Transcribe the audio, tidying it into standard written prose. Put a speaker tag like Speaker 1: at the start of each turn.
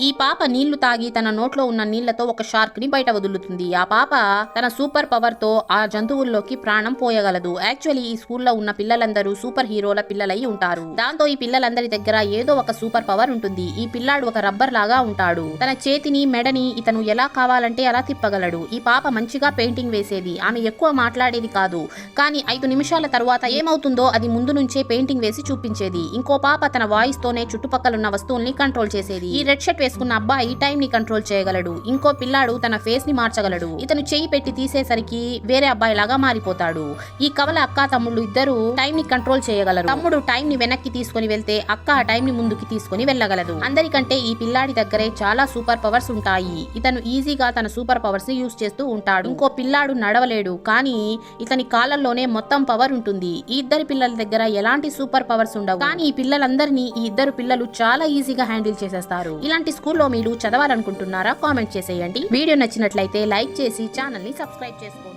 Speaker 1: ఈ పాప నీళ్లు తాగి తన నోట్లో ఉన్న నీళ్లతో ఒక షార్క్ ని బయట వదులుతుంది. ఆ పాప తన సూపర్ పవర్ తో ఆ జంతువుల్లోకి ప్రాణం పోయగలదు. యాక్చువల్లీ ఈ స్కూల్లో ఉన్న పిల్లలందరూ సూపర్ హీరోల పిల్లలై ఉంటారు. దాంతో ఈ పిల్లలందరి దగ్గర ఏదో ఒక సూపర్ పవర్ ఉంటుంది. ఈ పిల్లాడు ఒక రబ్బర్ లాగా ఉంటాడు. తన చేతిని మెడని ఇతను ఎలా కావాలంటే అలా తిప్పగలడు. ఈ పాప మంచిగా పెయింటింగ్ వేసేది. ఆమె ఎక్కువ మాట్లాడేది కాదు, కానీ 5 నిమిషాల తరువాత ఏమవుతుందో అది ముందు నుంచే పెయింటింగ్ వేసి చూపించేది. ఇంకో పాప తన వాయిస్ తోనే చుట్టుపక్కల ఉన్న వస్తువుల్ని కంట్రోల్ చేసేది. ఈ రెడ్ షర్ట్ వేసుకున్న అబ్బాయి టైం ని కంట్రోల్ చేయగలడు. ఇంకో పిల్లాడు తన ఫేస్ ని మార్చగలడు. ఇతను చెయ్యి పెట్టి తీసేసరికి వేరే అబ్బాయి లాగా మారిపోతాడు. ఈ కవల అక్క తమ్ముళ్ళు ఇద్దరు టైం ని కంట్రోల్ చేయగలరు. తమ్ముడు టైం ని వెనక్కి తీసుకుని వెళ్తే అక్క ఆ టైం ని ముందుకి తీసుకుని వెళ్ళగలదు. అందరికంటే ఈ పిల్లాడి దగ్గరే చాలా సూపర్ పవర్స్ ఉంటాయి. ఇతను ఈజీగా తన సూపర్ పవర్స్ ని యూజ్ చేస్తూ ఉంటాడు. ఇంకో పిల్లాడు నడవలేడు, కానీ ఇతని కాళ్ళల్లోనే మొత్తం పవర్ ఉంటుంది. ఈ ఇద్దరి పిల్లల దగ్గర ఎలాంటి సూపర్ పవర్స్ ఉండవు, కానీ ఈ పిల్లలందరినీ ఈ ఇద్దరు పిల్లలు చాలా ఈజీగా హ్యాండిల్ చేసేస్తారు. ఇలాంటి స్కూల్లో మీరు చదవాలనుకుంటున్నారా? కామెంట్ చేసేయండి. వీడియో నచ్చినట్లయితే లైక్ చేసి ఛానల్ ని సబ్స్క్రైబ్ చేసుకోండి.